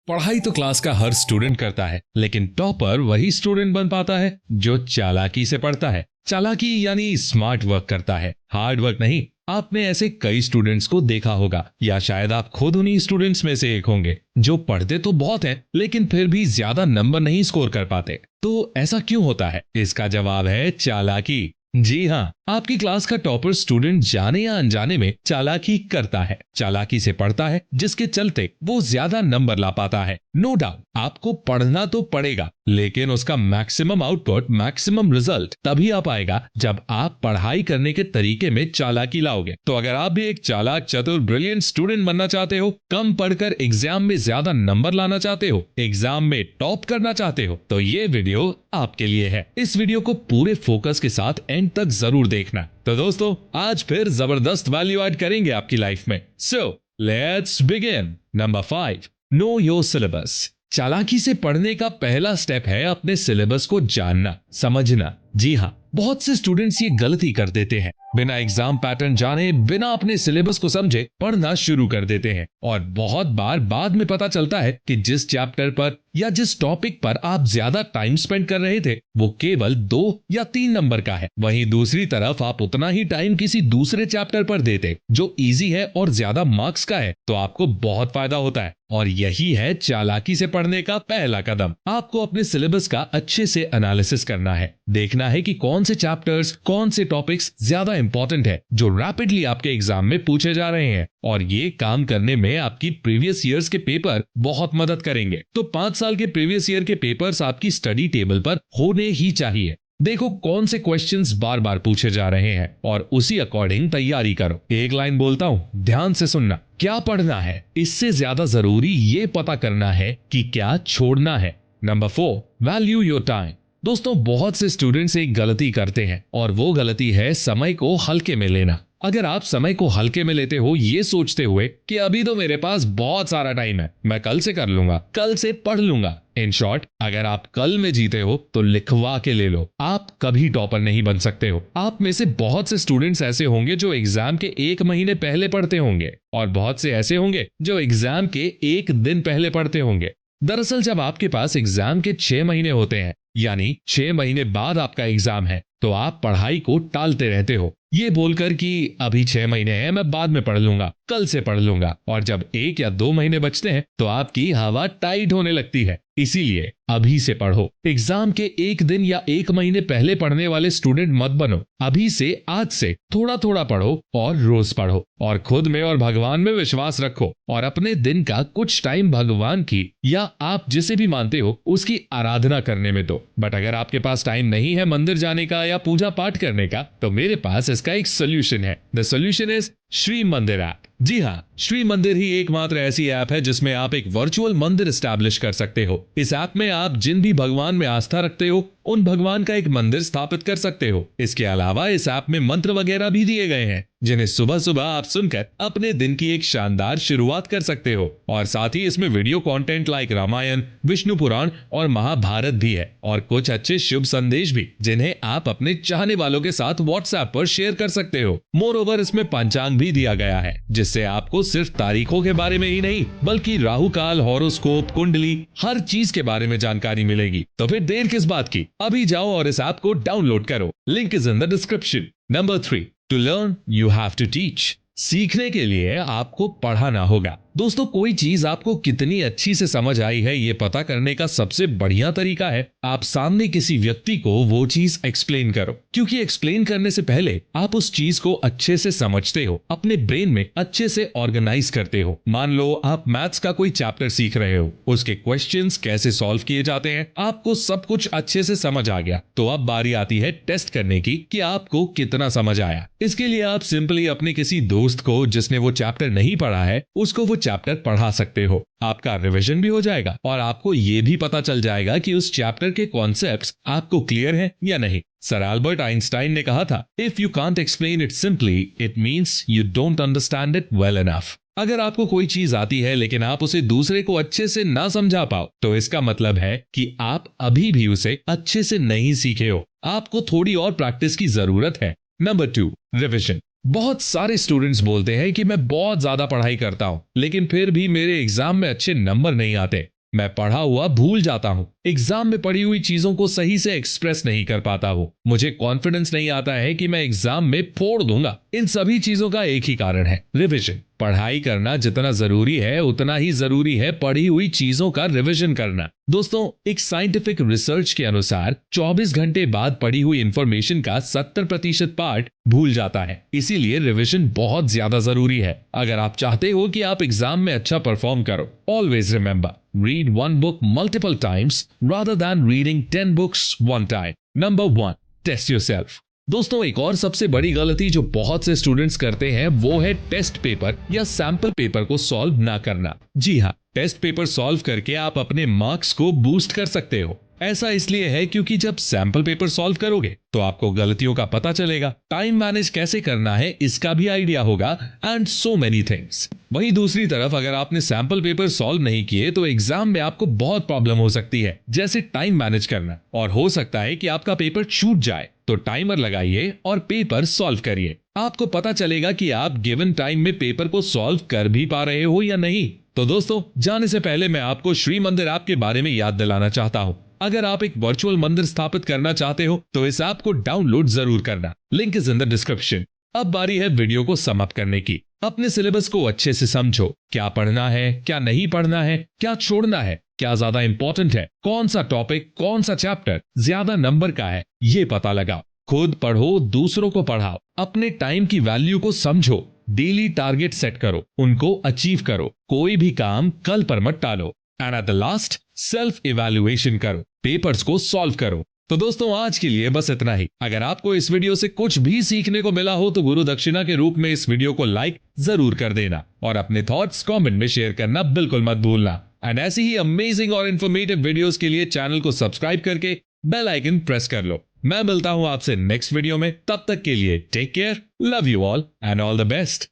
पढ़ाई तो क्लास का हर स्टूडेंट करता है, लेकिन टॉपर वही स्टूडेंट बन पाता है जो चालाकी से पढ़ता है। चालाकी यानी स्मार्ट वर्क करता है, हार्ड वर्क नहीं। आपने ऐसे कई स्टूडेंट्स को देखा होगा, या शायद आप खुद उन्हीं स्टूडेंट्स में से एक होंगे जो पढ़ते तो बहुत हैं, लेकिन फिर भी ज्यादा नंबर नहीं स्कोर कर पाते। तो ऐसा क्यों होता है? इसका जवाब है चालाकी। जी हाँ, आपकी क्लास का टॉपर स्टूडेंट जाने या अनजाने में चालाकी करता है, चालाकी से पढ़ता है, जिसके चलते वो ज्यादा नंबर ला पाता है। नो डाउट आपको पढ़ना तो पड़ेगा, लेकिन उसका मैक्सिमम आउटपुट, मैक्सिमम रिजल्ट तभी आ पाएगा जब आप पढ़ाई करने के तरीके में चालाकी लाओगे। तो अगर आप भी एक चालाक, चतुर, ब्रिलियंट स्टूडेंट बनना चाहते हो, कम पढ़कर एग्जाम में ज्यादा नंबर लाना चाहते हो, एग्जाम में टॉप करना चाहते हो, तो ये वीडियो आपके लिए है। इस वीडियो को पूरे फोकस के साथ एंड तक जरूर देखना। तो दोस्तों, आज फिर जबरदस्त वैल्यू ऐड करेंगे आपकी लाइफ में। So let's begin. Number 5, know your syllabus. चालाकी से पढ़ने का पहला स्टेप है अपने सिलेबस को जानना, समझना। जी हाँ, बहुत से स्टूडेंट्स ये गलती कर देते हैं, बिना एग्जाम पैटर्न जाने, बिना अपने सिलेबस को समझे पढ़ना शुरू कर देते हैं, और बहुत बार बाद में पता चलता है कि जिस चैप्टर पर या जिस टॉपिक पर आप ज्यादा टाइम स्पेंड कर रहे थे वो केवल 2 या 3 नंबर का है। वहीं दूसरी तरफ आप उतना ही टाइम किसी दूसरे चैप्टर पर देते जो इजी है और ज्यादा मार्क्स का है, तो आपको बहुत फायदा होता है। और यही है चालाकी से पढ़ने का पहला कदम। आपको अपने सिलेबस का अच्छे से एनालिसिस करना है, देखना है कि कौन से चैप्टर्स, कौन से टॉपिक्स ज्यादा इंपॉर्टेंट है, जो रैपिडली आपके एग्जाम में पूछे जा रहे हैं। और ये काम करने में आपकी प्रीवियस ईयर्स के पेपर बहुत मदद करेंगे। तो 5 साल के प्रीवियस ईयर के पेपर्स आपकी स्टडी टेबल पर होने ही चाहिए। देखो कौन से क्वेश्चंस बार बार पूछे जा रहे हैं और उसी अकॉर्डिंग तैयारी करो। एक लाइन बोलता हूँ, ध्यान से सुनना। क्या पढ़ना है, इससे ज्यादा जरूरी ये पता करना है कि क्या छोड़ना है। Number 4, value your time. दोस्तों, बहुत से स्टूडेंट्स एक गलती करते हैं, और वो गलती है समय को हल्के में लेना। अगर आप समय को हल्के में लेते हो ये सोचते हुए कि अभी तो मेरे पास बहुत सारा टाइम है, मैं कल से कर लूंगा, कल से पढ़ लूंगा। इन शॉर्ट, अगर आप कल में जीते हो तो लिखवा के ले लो, आप कभी टॉपर नहीं बन सकते हो। आप में से बहुत से स्टूडेंट्स ऐसे होंगे जो एग्जाम के 1 महीने पहले पढ़ते होंगे, और बहुत से ऐसे होंगे जो एग्जाम के 1 दिन पहले पढ़ते होंगे। दरअसल जब आपके पास एग्जाम के 6 महीने होते हैं, यानी 6 महीने बाद आपका एग्जाम है, तो आप पढ़ाई को टालते रहते हो, ये बोलकर कि अभी 6 महीने हैं, मैं बाद में पढ़ लूंगा, कल से पढ़ लूंगा। और जब 1 या 2 महीने बचते हैं तो आपकी हवा टाइट होने लगती है। इसीलिए अभी से पढ़ो। एग्जाम के 1 दिन या 1 महीने पहले पढ़ने वाले स्टूडेंट मत बनो। अभी से, आज से थोड़ा थोड़ा पढ़ो और रोज पढ़ो, और खुद में और भगवान में विश्वास रखो, और अपने दिन का कुछ टाइम भगवान की या आप जिसे भी मानते हो उसकी आराधना करने में दो। बट अगर आपके पास टाइम नहीं है मंदिर जाने का या पूजा पाठ करने का, तो मेरे पास इसका एक सोल्यूशन है। द सोल्यूशन इज श्री मंदिर ऐप। जी हाँ, श्री मंदिर ही एकमात्र ऐसी ऐप है जिसमें आप एक वर्चुअल मंदिर एस्टैब्लिश कर सकते हो। इस ऐप में आप जिन भी भगवान में आस्था रखते हो उन भगवान का एक मंदिर स्थापित कर सकते हो। इसके अलावा इस ऐप में मंत्र वगैरह भी दिए गए हैं, जिन्हें सुबह सुबह आप सुनकर अपने दिन की एक शानदार शुरुआत कर सकते हो। और साथ ही इसमें video content like Ramayan, Vishnu Puran और महाभारत भी है, और कुछ अच्छे शुभ संदेश भी, जिन्हें आप अपने चाहने वालों के साथ व्हाट्सएप पर शेयर कर सकते हो। मोर ओवर, इसमें पंचांग भी दिया गया है, जिससे आपको सिर्फ तारीखों के बारे में ही नहीं, बल्कि राहु काल, हॉरोस्कोप, कुंडली, हर चीज के बारे में जानकारी मिलेगी। तो फिर देर किस बात की, अभी जाओ और इस ऐप को डाउनलोड करो। Link is in the description. Number 3, to learn you have to teach. सीखने के लिए आपको पढ़ाना होगा। दोस्तों, कोई चीज आपको कितनी अच्छी से समझ आई है ये पता करने का सबसे बढ़िया तरीका है आप सामने किसी व्यक्ति को वो चीज एक्सप्लेन करो, क्योंकि एक्सप्लेन करने से पहले आप उस चीज को अच्छे से समझते हो, अपने ब्रेन में अच्छे से ऑर्गेनाइज करते हो। मान लो आप मैथ्स का कोई चैप्टर सीख रहे हो, उसके क्वेश्चंस कैसे सॉल्व किए जाते हैं, आपको सब कुछ अच्छे से समझ आ गया। तो अब बारी आती है टेस्ट करने की कि आपको कितना समझ आया। इसके लिए आप सिंपली अपने किसी दोस्त को जिसने वो चैप्टर नहीं पढ़ा है उसको वो चैप्टर पढ़ा सकते हो। आपका रिवीजन भी हो जाएगा, और आपको ये भी पता चल जाएगा कि उस चैप्टर के कॉन्सेप्ट्स आपको क्लियर हैं या नहीं। सर अल्बर्ट आइंस्टाइन ने कहा था, if you can't explain it simply, it means you don't understand it well enough. अगर आपको कोई चीज आती है लेकिन आप उसे दूसरे को अच्छे से ना समझा पाओ, तो इसका मतलब है कि आप अभी भी उसे अच्छे से नहीं सीखे हो। आपको थोड़ी और प्रैक्टिस की जरूरत है। Number 2, revision. बहुत सारे स्टूडेंट्स बोलते हैं कि मैं बहुत ज्यादा पढ़ाई करता हूं, लेकिन फिर भी मेरे एग्जाम में अच्छे नंबर नहीं आते। मैं पढ़ा हुआ भूल जाता हूँ, एग्जाम में पढ़ी हुई चीजों को सही से एक्सप्रेस नहीं कर पाता हूँ, मुझे कॉन्फिडेंस नहीं आता है कि मैं एग्जाम में फोड़ दूंगा। इन सभी चीजों का एक ही कारण है, रिविजन। पढ़ाई करना जितना जरूरी है उतना ही जरूरी है पढ़ी हुई चीजों का रिवीजन करना। दोस्तों, एक साइंटिफिक रिसर्च के अनुसार 24 घंटे बाद पढ़ी हुई इंफॉर्मेशन का 70% पार्ट भूल जाता है। इसीलिए रिवीजन बहुत ज्यादा जरूरी है अगर आप चाहते हो कि आप एग्जाम में अच्छा परफॉर्म करो। Always remember, read one book multiple times rather than reading 10 books one time. Number 1, test yourself. दोस्तों, एक और सबसे बड़ी गलती जो बहुत से स्टूडेंट्स करते हैं वो है टेस्ट पेपर या सैंपल पेपर को सॉल्व ना करना। जी हाँ, टेस्ट पेपर सॉल्व करके आप अपने मार्क्स को बूस्ट कर सकते हो। ऐसा इसलिए है क्योंकि जब सैंपल पेपर सॉल्व करोगे तो आपको गलतियों का पता चलेगा, टाइम मैनेज कैसे करना है इसका भी आइडिया होगा, एंड सो मेनी थिंग्स। वहीं दूसरी तरफ अगर आपने सैंपल पेपर सॉल्व नहीं किए तो एग्जाम में आपको बहुत प्रॉब्लम हो सकती है, जैसे टाइम मैनेज करना, और हो सकता है कि आपका पेपर छूट जाए। तो टाइमर लगाइए और पेपर सॉल्व करिए। आपको पता चलेगा कि आप गिवन टाइम में पेपर को सॉल्व कर भी पा रहे हो या नहीं। तो दोस्तों, जाने से पहले मैं आपको श्री मंदिर ऐप के बारे में याद दिलाना चाहता हूँ। अगर आप एक वर्चुअल मंदिर स्थापित करना चाहते हो तो इस ऐप को डाउनलोड जरूर करना, link is in the description. अब बारी है वीडियो को समाप्त करने की। अपने सिलेबस को अच्छे से समझो, क्या पढ़ना है, क्या नहीं पढ़ना है, क्या छोड़ना है, क्या ज्यादा इंपॉर्टेंट है, कौन सा टॉपिक, कौन सा चैप्टर ज्यादा नंबर का है, ये पता लगाओ। खुद पढ़ो, दूसरों को पढ़ाओ, अपने टाइम की वैल्यू को समझो, डेली टारगेट सेट करो, उनको अचीव करो, कोई भी काम कल पर मत टालो, and at the last self evaluation करो, पेपर्स को सॉल्व करो। तो दोस्तों, आज के लिए बस इतना ही। अगर आपको इस वीडियो से कुछ भी सीखने को मिला हो तो गुरु दक्षिणा के रूप में इस वीडियो को लाइक जरूर कर देना और अपने थॉट्स कमेंट में शेयर करना बिल्कुल मत भूलना। एंड ऐसी ही अमेजिंग और इन्फॉर्मेटिव वीडियोस के लिए चैनल को सब्सक्राइब करके बेल आइकन प्रेस कर लो। मैं मिलता हूं आपसे नेक्स्ट वीडियो में, तब तक के लिए take care, love you all and all the best.